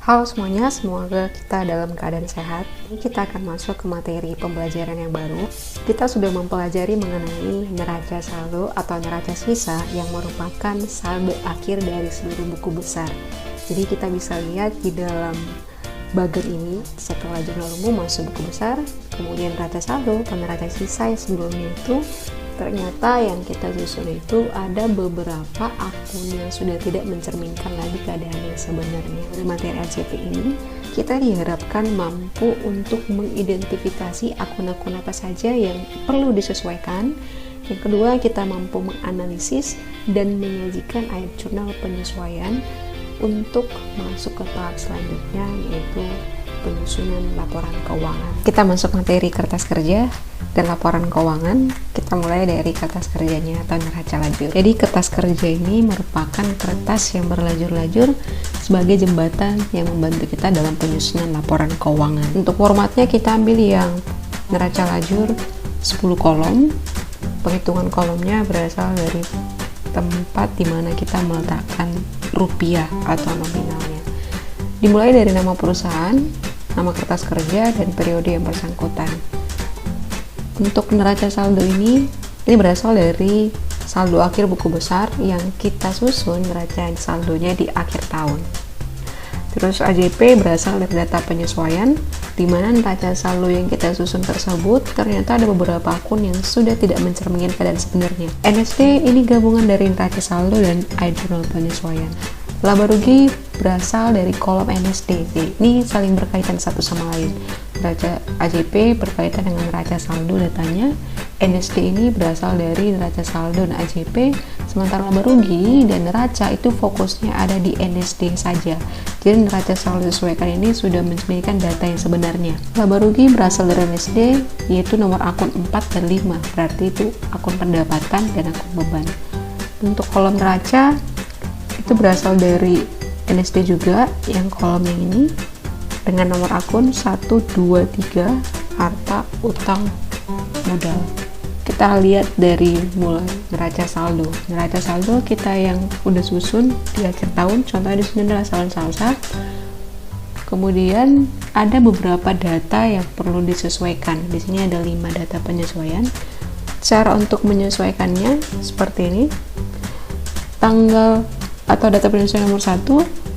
Halo semuanya, semoga kita dalam keadaan sehat. Ini kita akan masuk ke materi pembelajaran yang baru. Kita sudah mempelajari mengenai neraca saldo atau neraca sisa yang merupakan saldo akhir dari seluruh buku besar. Jadi kita bisa lihat di dalam bagian ini, setelah jurnal umum masuk buku besar, kemudian neraca saldo atau neraca sisa yang sebelumnya itu, ternyata yang kita susun itu ada beberapa akun yang sudah tidak mencerminkan lagi keadaan yang sebenarnya. Dari materi AJP ini, kita diharapkan mampu untuk mengidentifikasi akun-akun apa saja yang perlu disesuaikan. Yang kedua, kita mampu menganalisis dan menyajikan ayat jurnal penyesuaian untuk masuk ke tahap selanjutnya, yaitu penyusunan laporan keuangan. Kita masuk materi kertas kerja dan laporan keuangan. Kita mulai dari kertas kerjanya atau neraca lajur. Jadi kertas kerja ini merupakan kertas yang berlajur-lajur sebagai jembatan yang membantu kita dalam penyusunan laporan keuangan. Untuk formatnya kita ambil yang neraca lajur 10 kolom. Penghitungan kolomnya berasal dari tempat di mana kita meletakkan rupiah atau nominalnya. Dimulai dari nama perusahaan, nama kertas kerja, dan periode yang bersangkutan. Untuk neraca saldo ini berasal dari saldo akhir buku besar yang kita susun neraca saldonya di akhir tahun. Terus AJP berasal dari data penyesuaian, di mana neraca saldo yang kita susun tersebut ternyata ada beberapa akun yang sudah tidak mencerminkan keadaan sebenarnya. NSD ini gabungan dari neraca saldo dan jurnal penyesuaian. Laba rugi berasal dari kolom NSD. Ini saling berkaitan satu sama lain. Neraca AJP berkaitan dengan neraca saldo datanya. NSD ini berasal dari neraca saldo dan AJP. Sementara laba rugi dan neraca itu fokusnya ada di NSD saja. Jadi neraca saldo disesuaikan ini sudah mencerminkan data yang sebenarnya. Laba rugi berasal dari NSD, yaitu nomor akun 4 dan 5. Berarti itu akun pendapatan dan akun beban. Untuk kolom neraca itu berasal dari NSD juga, yang kolom yang ini dengan nomor akun 1, 2, 3 harta, utang, modal. Kita lihat dari mulai neraca saldo. Neraca saldo kita yang udah susun di akhir tahun, contohnya di sini adalah salsa. Kemudian ada beberapa data yang perlu disesuaikan. Di sini ada 5 data penyesuaian. Cara untuk menyesuaikannya seperti ini. Tanggal atau data penyesuaian nomor 1,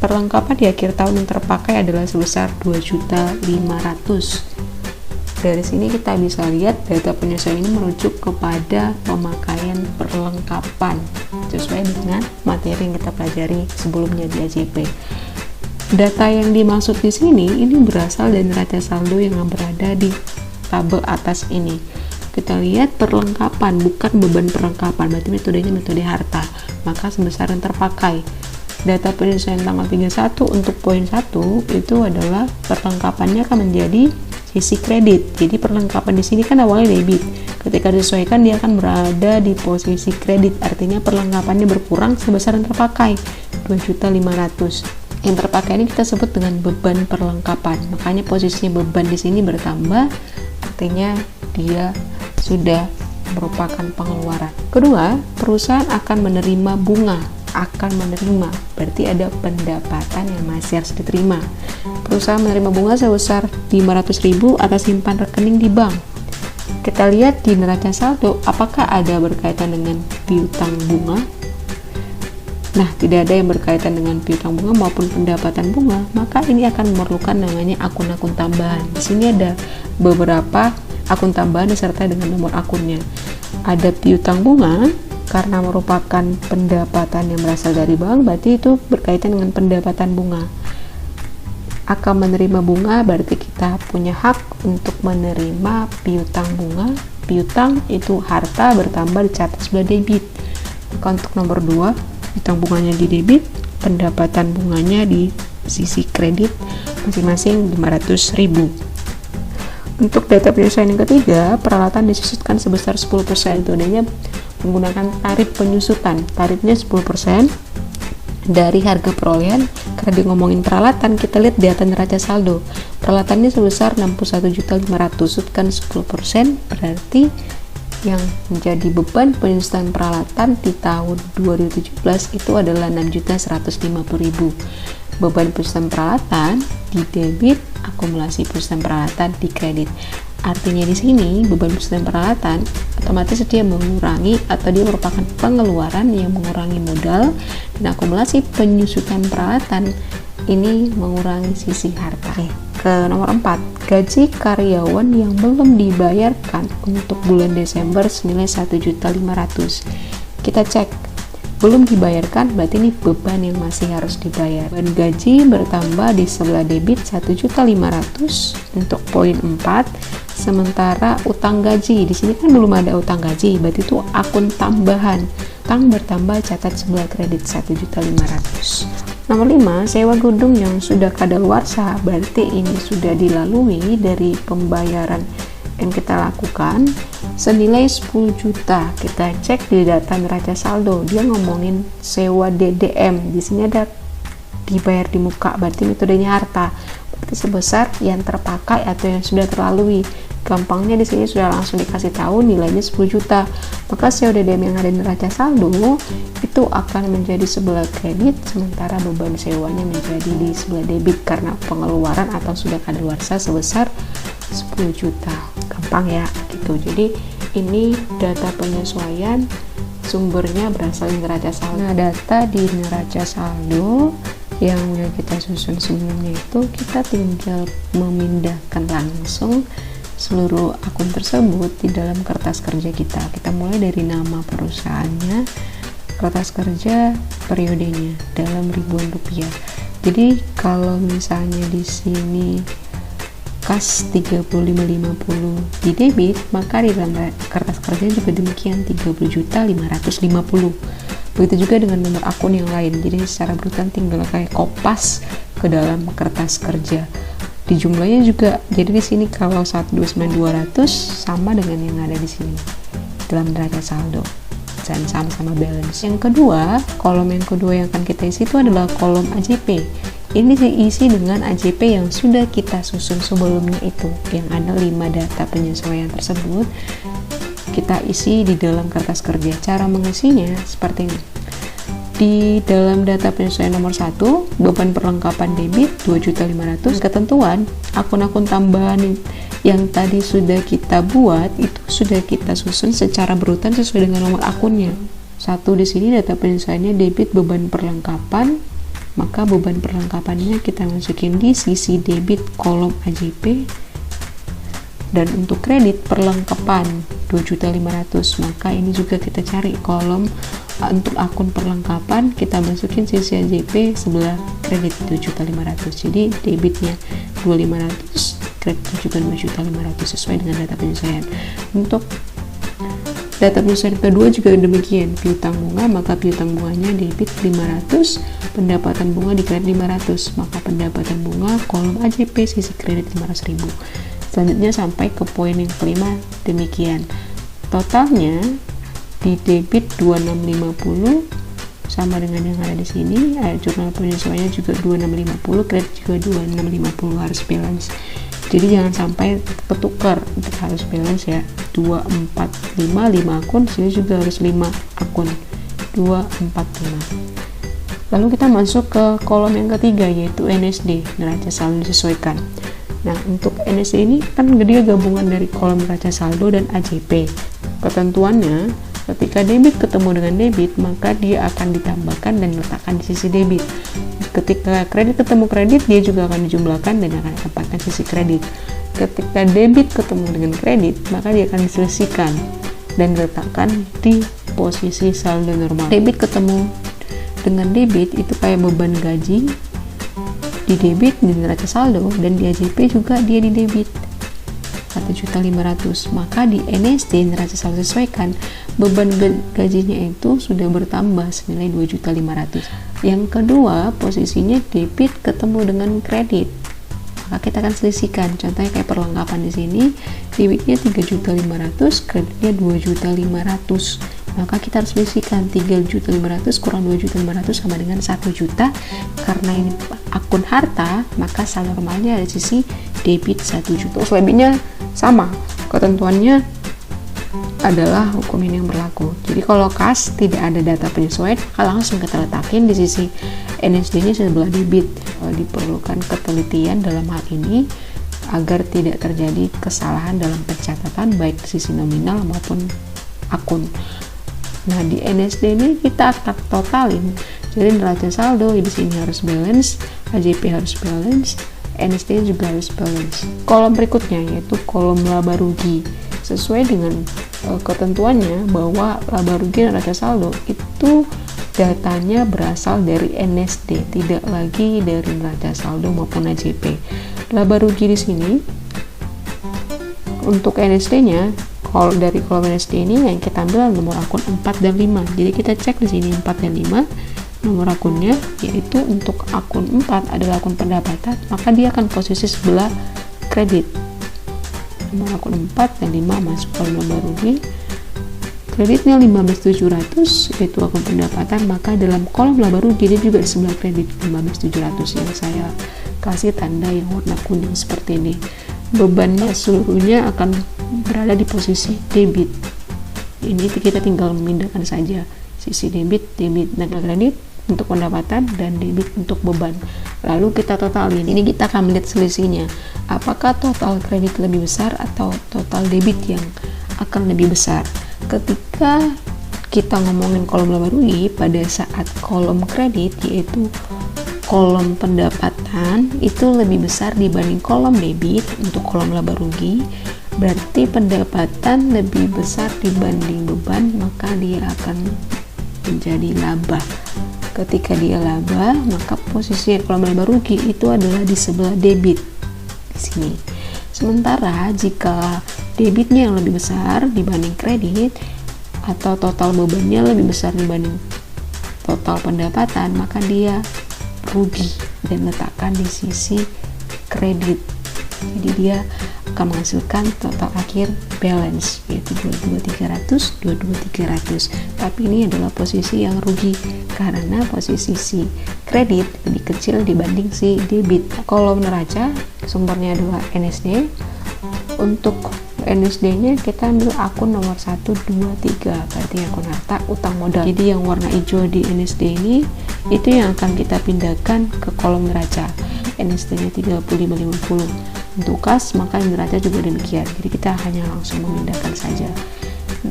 perlengkapan di akhir tahun yang terpakai adalah sebesar 2.500.000. Dari sini kita bisa lihat data penyesuaian ini merujuk kepada pemakaian perlengkapan sesuai dengan materi yang kita pelajari sebelumnya di AJP. Data yang dimaksud di sini ini berasal dari neraca saldo yang berada di tabel atas ini. Kita lihat perlengkapan, bukan beban perlengkapan, berarti metodenya metode harta, maka sebesar yang terpakai. Data penyesuaian tanggal 31 untuk poin 1 itu adalah perlengkapannya akan menjadi sisi kredit. Jadi perlengkapan di sini kan awalnya debit. Ketika disesuaikan dia akan berada di posisi kredit, artinya perlengkapannya berkurang sebesar yang terpakai 2.500.000. Yang terpakai ini kita sebut dengan beban perlengkapan. Makanya posisinya beban di sini bertambah, artinya dia sudah merupakan pengeluaran. Kedua, perusahaan akan menerima bunga. Akan menerima, berarti ada pendapatan yang masih harus diterima. Perusahaan menerima bunga sebesar 500.000 atas simpan rekening di bank. Kita lihat di neraca saldo, apakah ada berkaitan dengan piutang bunga? Nah, tidak ada yang berkaitan dengan piutang bunga maupun pendapatan bunga, maka ini akan memerlukan namanya akun-akun tambahan. Di sini ada beberapa akun tambahan disertai dengan nomor akunnya. Ada piutang bunga karena merupakan pendapatan yang berasal dari bank, berarti itu berkaitan dengan pendapatan bunga. Akan menerima bunga berarti kita punya hak untuk menerima piutang bunga. Piutang itu harta bertambah dicatat sebelah debit. Maka untuk nomor 2, piutang bunganya di debit, pendapatan bunganya di sisi kredit, masing-masing 500.000. Untuk data penyesuaian yang ketiga, peralatan disusutkan sebesar 10%. Itu adanya menggunakan tarif penyusutan. Tarifnya 10% dari harga perolehan. Karena di ngomongin peralatan, kita lihat data neraca saldo. Peralatannya sebesar 61.500.000. Susutkan 10%, berarti yang menjadi beban penyusutan peralatan di tahun 2017 itu adalah 6.150.000. beban plus dan peralatan di debit, akumulasi plus dan peralatan di kredit. Artinya di sini beban plus dan peralatan otomatis dia mengurangi atau dia merupakan pengeluaran yang mengurangi modal, dan akumulasi penyusutan peralatan ini mengurangi sisi harta. Ke nomor 4, gaji karyawan yang belum dibayarkan untuk bulan Desember senilai 1.500.000. Kita cek, belum dibayarkan berarti ini beban yang masih harus dibayar. Beban gaji bertambah di sebelah debit 1.500.000 untuk poin 4, sementara utang gaji di sini kan belum ada utang gaji, berarti itu akun tambahan. Utang bertambah, catat sebelah kredit 1.500.000. Nomor 5, sewa gedung yang sudah kadaluarsa, berarti ini sudah dilalui dari pembayaran yang kita lakukan senilai 10 juta. Kita cek di data neraca saldo, dia ngomongin sewa DDM, di sini ada dibayar di muka, berarti metodenya harta, berarti sebesar yang terpakai atau yang sudah terlalui. Gampangnya di sini sudah langsung dikasih tahu nilainya 10 juta. Maka sewa DDM yang ada di neraca saldo itu akan menjadi sebelah kredit, sementara beban sewanya menjadi di sebelah debit karena pengeluaran atau sudah kadaluarsa sebesar 10 juta. Gampang ya gitu. Jadi ini data penyesuaian, sumbernya berasal dari neraca saldo. Nah, data di neraca saldo yang udah kita susun sebelumnya itu kita tinggal memindahkan langsung seluruh akun tersebut di dalam kertas kerja kita. Kita mulai dari nama perusahaannya, kertas kerja, periodenya dalam ribuan rupiah. Jadi kalau misalnya di sini kas 35.50 di debit, maka di dalam kertas kerja juga demikian 30.550. Begitu juga dengan nomor akun yang lain. Jadi secara brutal tinggal kayak kopas ke dalam kertas kerja. Di jumlahnya juga, jadi di sini kalau 129.200 sama dengan yang ada di sini dalam neraca saldo dan sama-sama balance. Yang kedua, kolom yang kedua yang akan kita isi itu adalah kolom AJP. Ini diisi dengan AJP yang sudah kita susun sebelumnya itu, yang ada 5 data penyesuaian tersebut kita isi di dalam kertas kerja. Cara mengisinya seperti ini. Di dalam data penyesuaian nomor 1, beban perlengkapan debit 2.500.000, ketentuan akun-akun tambahan yang tadi sudah kita buat itu sudah kita susun secara berurutan sesuai dengan nomor akunnya. 1 di sini data penyesuaiannya debit beban perlengkapan, maka beban perlengkapannya kita masukin di sisi debit kolom AJP. Dan untuk kredit perlengkapan 2.500.000, maka ini juga kita cari kolom untuk akun perlengkapan, kita masukin sisi AJP sebelah kredit 2.500.000. Jadi debitnya 2.500, kredit juga 2.500 sesuai dengan data penyesuaian. Untuk data penyesuaian kedua juga demikian, piutang bunga, maka piutang bunganya debit 500, pendapatan bunga di kredit 500, maka pendapatan bunga kolom AJP sisi kredit 500.000. Selanjutnya sampai ke poin yang kelima demikian. Totalnya di debit 2650 sama dengan yang ada di sini. Jurnal penyesuaiannya juga 2650, kredit juga 2650 harus balance. Jadi jangan sampai ketukar, harus balance ya. 245 5 akun, sini juga harus 5 akun. 245. Lalu kita masuk ke kolom yang ketiga yaitu NSD, neraca saldo disesuaikan. Nah, untuk NSD ini kan dia gabungan dari kolom neraca saldo dan AJP. Ketentuannya, ketika debit ketemu dengan debit, maka dia akan ditambahkan dan diletakkan di sisi debit. Ketika kredit ketemu kredit, dia juga akan dijumlahkan dan akan ditempatkan sisi kredit. Ketika debit ketemu dengan kredit, maka dia akan diselisihkan dan diletakkan di posisi saldo normal. Debit ketemu dengan debit itu kayak beban gaji di debit di neraca saldo, dan di AJP juga dia di debit 1.500.000. Maka di NSD neraca saldo sesuaikan, beban gajinya itu sudah bertambah senilai 2.500.000. Yang kedua, posisinya debit ketemu dengan kredit, maka kita akan selisihkan. Contohnya kayak perlengkapan di sini, debitnya 3.500.000, kreditnya 2.500.000. Maka kita harus selisihkan 3.500.000 kurang 2.500.000 sama dengan 1 juta. Karena ini akun harta, maka saldo normalnya ada di sisi debit 1 juta. Selebihnya sama, ketentuannya adalah hukum ini yang berlaku. Jadi kalau kas tidak ada data penyesuaian, maka langsung kita letakin di sisi NSD-nya sebelah debit. Diperlukan ketelitian dalam hal ini agar tidak terjadi kesalahan dalam pencatatan baik sisi nominal maupun akun. Nah, di NSD ini kita akan totalin. Jadi neraca saldo di sini harus balance, AJP harus balance, NSD juga harus balance. Kolom berikutnya yaitu kolom laba rugi. Sesuai dengan ketentuannya bahwa laba rugi neraca saldo itu datanya berasal dari NSD, tidak lagi dari neraca saldo maupun AJP. Laba rugi di sini untuk NSD-nya, kalau dari kolom NSD ini yang kita ambil nomor akun 4 dan 5. Jadi kita cek di sini 4 dan 5 nomor akunnya, yaitu untuk akun 4 adalah akun pendapatan, maka dia akan posisi sebelah kredit. Nomor akun 4 dan 5 masuk kolom laba rugi. Kreditnya 15.700 yaitu akun pendapatan, maka dalam kolom laba rugi dia juga di sebelah kredit 15.700 yang saya kasih tanda yang warna kuning seperti ini. Bebannya seluruhnya akan berada di posisi debit. Ini kita tinggal memindahkan saja sisi debit dan kredit untuk pendapatan dan debit untuk beban. Lalu kita totalin. Ini kita akan melihat selisihnya. Apakah total kredit lebih besar atau total debit yang akan lebih besar? Ketika kita ngomongin kolom laba rugi, pada saat kolom kredit yaitu kolom pendapatan itu lebih besar dibanding kolom debit untuk kolom laba rugi, berarti pendapatan lebih besar dibanding beban, maka dia akan menjadi laba. Ketika dia laba, maka posisi kolom laba rugi itu adalah di sebelah debit di sini. Sementara jika debitnya yang lebih besar dibanding kredit atau total bebannya lebih besar dibanding total pendapatan, maka dia rugi dan letakkan di sisi kredit. Jadi dia akan menghasilkan total akhir balance yaitu 22.300, 22.300. Tapi ini adalah posisi yang rugi karena posisi si kredit lebih kecil dibanding si debit. Kolom neraca sumbernya adalah NSD. Untuk NSD-nya kita ambil akun nomor 1, 2, 3, berarti akun harta utang modal. Jadi yang warna hijau di NSD ini itu yang akan kita pindahkan ke kolom neraca. NSD-nya 3550. Untuk kas, maka neraca juga demikian. Jadi kita hanya langsung memindahkan saja.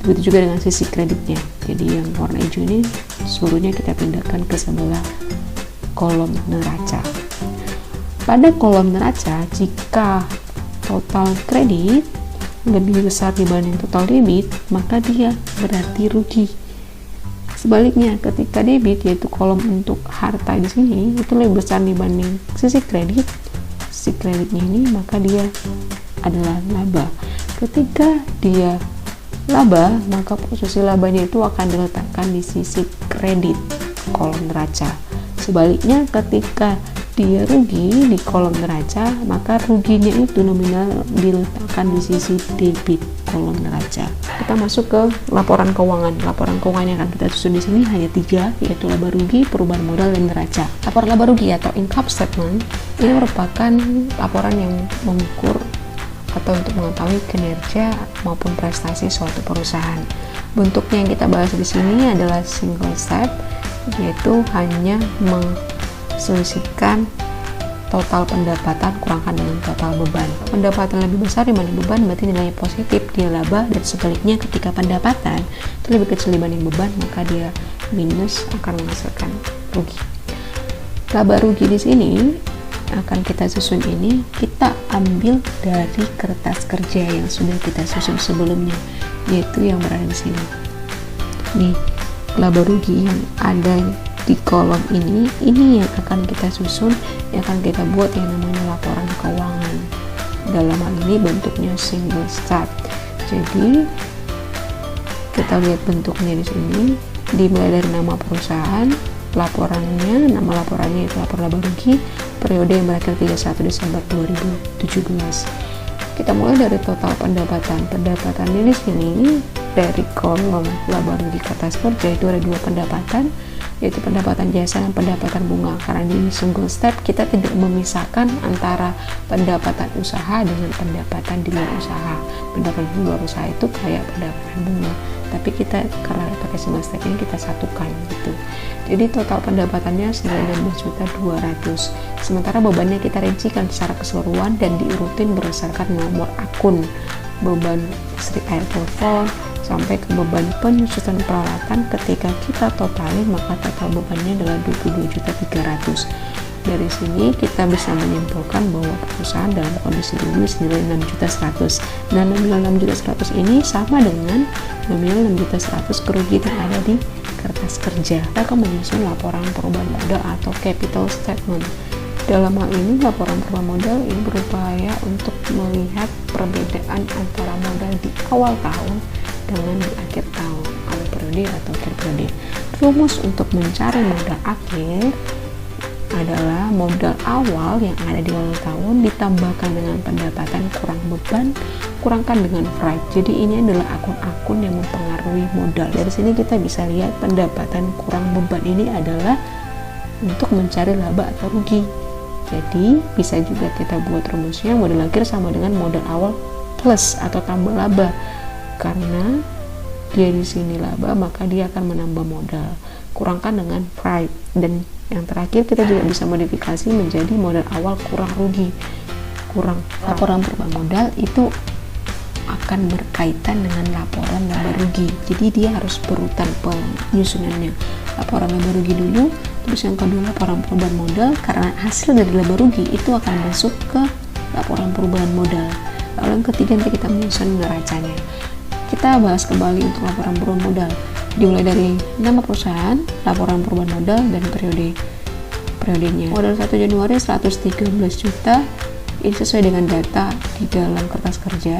Begitu juga dengan sisi kreditnya. Jadi yang warna hijau ini seluruhnya kita pindahkan ke sebelah kolom neraca. Pada kolom neraca, jika total kredit lebih besar dibanding total debit, maka dia berarti rugi. Sebaliknya, ketika debit yaitu kolom untuk harta di sini itu lebih besar dibanding sisi kreditnya ini, maka dia adalah laba. Ketika dia laba, maka posisi labanya itu akan diletakkan di sisi kredit kolom neraca. Sebaliknya, ketika dia rugi di kolom neraca, maka ruginya itu nominal diletakkan di sisi debit kolom neraca. Kita masuk ke laporan keuangan. Laporan keuangan yang akan kita susun di sini hanya 3, yaitu laba rugi, perubahan modal, dan neraca. Laporan laba rugi atau income statement ini merupakan laporan yang mengukur atau untuk mengetahui kinerja maupun prestasi suatu perusahaan. Bentuknya yang kita bahas di sini adalah single step, yaitu hanya selisihkan total pendapatan kurangkan dengan total beban. Pendapatan lebih besar dibanding beban berarti nilainya positif, dia laba, dan sebaliknya ketika pendapatan itu lebih kecil dibanding beban maka dia minus, akan menghasilkan rugi. Laba rugi di sini akan kita susun ini, kita ambil dari kertas kerja yang sudah kita susun sebelumnya, yaitu yang berada di sini. Nih, laba rugi yang ada di kolom ini yang akan kita susun, yang akan kita buat yang namanya laporan keuangan. Dalam hal ini bentuknya single step. Jadi kita lihat bentuknya di sini, dimulai dari nama perusahaan, laporannya, nama laporannya itu lapor laba rugi, periode yang berakhir 31 Desember 2017. Kita mulai dari total pendapatan. Pendapatannya di sini dari kolom laba rugi kertas kerja itu ada 2 pendapatan, yaitu pendapatan jasa dan pendapatan bunga. Karena di single step kita tidak memisahkan antara pendapatan usaha dengan pendapatan di luar usaha. Pendapatan di luar usaha itu kayak pendapatan bunga, tapi kita karena pakai single step ini kita satukan gitu. Jadi total pendapatannya 19.200.000. Sementara bebannya kita rincikan secara keseluruhan dan diurutin berdasarkan nomor akun, beban listrik, air, telepon, sampai ke beban penyusutan peralatan. Ketika kita totalin maka total bebannya adalah 22.300.000. Dari sini kita bisa menyimpulkan bahwa perusahaan dalam kondisi rugi senilai 6.100.000. Nah, nominal 6.100.000 ini sama dengan nominal 6.100.000 kerugian yang ada di kertas kerja. Kita akan menyusun laporan perubahan modal atau capital statement. Dalam hal ini, laporan perubahan modal ini berupaya untuk melihat perbedaan antara modal di awal tahun dengan di akhir tahun, awal periode atau akhir periode. Rumus untuk mencari modal akhir adalah modal awal yang ada di awal tahun ditambahkan dengan pendapatan kurang beban, kurangkan dengan freight. Jadi ini adalah akun-akun yang mempengaruhi modal. Dari sini kita bisa lihat pendapatan kurang beban ini adalah untuk mencari laba atau rugi. Jadi bisa juga kita buat rumusnya modal akhir sama dengan modal awal plus atau tambah laba. Karena dia di sini laba, maka dia akan menambah modal. Kurangkan dengan freight. Dan yang terakhir kita juga bisa modifikasi menjadi modal awal kurang rugi. Laporan perubahan modal itu akan berkaitan dengan laporan laba rugi. Jadi dia harus berurutan penyusunannya. Laporan laba rugi dulu, terus yang kedua laporan perubahan modal, karena hasil dari laba rugi itu akan masuk ke laporan perubahan modal. Lalu yang ketiga nanti kita menyusun neracanya. Kita bahas kembali untuk laporan perubahan modal. Dimulai dari nama perusahaan, laporan perubahan modal, dan periodenya. Modal 1 Januari 113 juta, ini sesuai dengan data di dalam kertas kerja.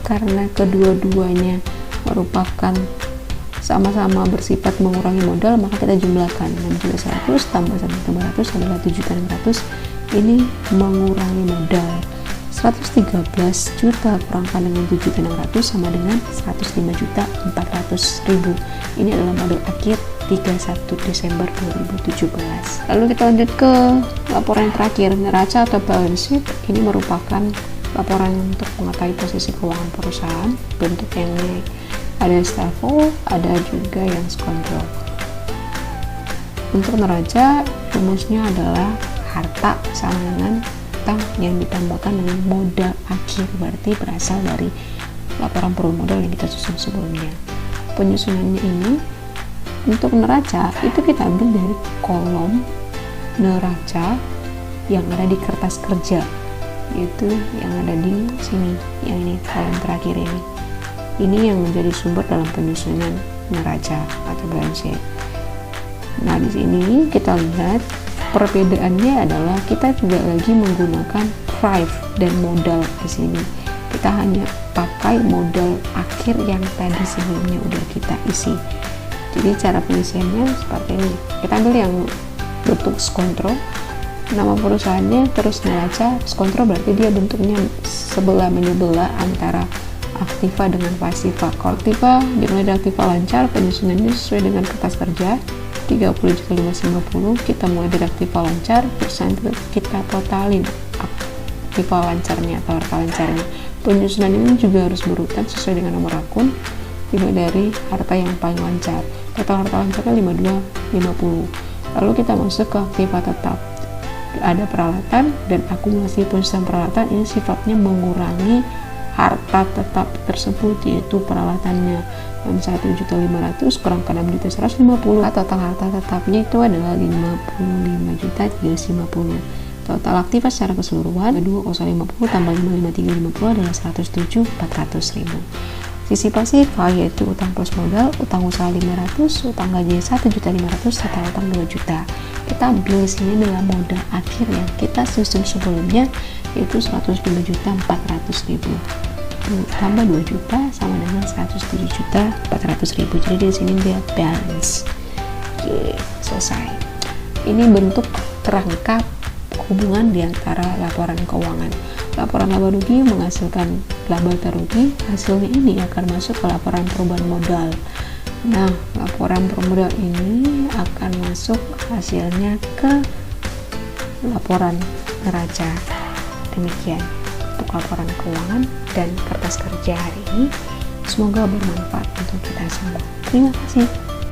Karena kedua-duanya merupakan sama-sama bersifat mengurangi modal, maka kita jumlahkan 6.100 tambah 1.500 adalah 7.600. Ini mengurangi modal. 113 juta kurangkan dengan 7.600 sama dengan 105.400.000. Ini adalah modal akhir 31 Desember 2017. Lalu kita lanjut ke laporan yang terakhir, neraca atau balance sheet. Ini merupakan laporan untuk mengetahui posisi keuangan perusahaan. Bentuk yang ada stafo, ada juga yang skontrol. Untuk neraca, rumusnya adalah harta sama dengan utang yang ditambahkan dengan modal akhir, berarti berasal dari laporan perubahan modal yang kita susun sebelumnya. Penyusunannya ini untuk neraca itu kita ambil dari kolom neraca yang ada di kertas kerja, yaitu yang ada di sini, yang ini kolom terakhir ini. Ini yang menjadi sumber dalam penyusunan neraca atau balance sheet. Nah, di sini kita lihat perbedaannya adalah kita tidak lagi menggunakan drive dan modal di sini. Kita hanya pakai modal akhir yang tadi sebelumnya udah kita isi. Jadi cara pengisiannya seperti ini. Kita ambil yang bentuk skontrol, nama perusahaannya, terus neraca. Skontrol berarti dia bentuknya sebelah menyebelah antara aktiva dengan pasiva. Kalau aktiva dimulai dari aktiva lancar, penyusunannya sesuai dengan kertas kerja 30.550. Kita mulai dari aktiva lancar, terus kita totalin aktiva lancarnya atau harta lancarnya. Penyusunan ini juga harus berurutan sesuai dengan nomor akun, dimulai dari harta yang paling lancar. Total harta lancarnya 5250. Lalu kita masuk ke aktiva tetap. Ada peralatan dan akumulasi penyusunan peralatan, ini sifatnya mengurangi harta tetap tersebut, yaitu peralatannya 61.500 kurangkan 6.150. Total harta tetapnya itu adalah 55.350. Total aktiva secara keseluruhan 2,50 tambah 55.350 adalah 107.400.000. Sisi pasiva yaitu utang plus modal, utang usaha 500, utang gaji 1.500.000, total utang 2 juta. Kita ambil sini adalah modal akhir yang kita susun sebelumnya, yaitu 105.400.000. Tambah 2 juta sama dengan 107.400.000. Jadi di sini dia balance. Oke, selesai. Ini bentuk kerangka hubungan di antara laporan keuangan. Laporan laba rugi menghasilkan laba atau rugi. Hasilnya ini akan masuk ke laporan perubahan modal. Nah, laporan perubahan modal ini akan masuk hasilnya ke laporan neraca. Demikian untuk laporan keuangan dan kertas kerja hari ini. Semoga bermanfaat untuk kita semua. Terima kasih.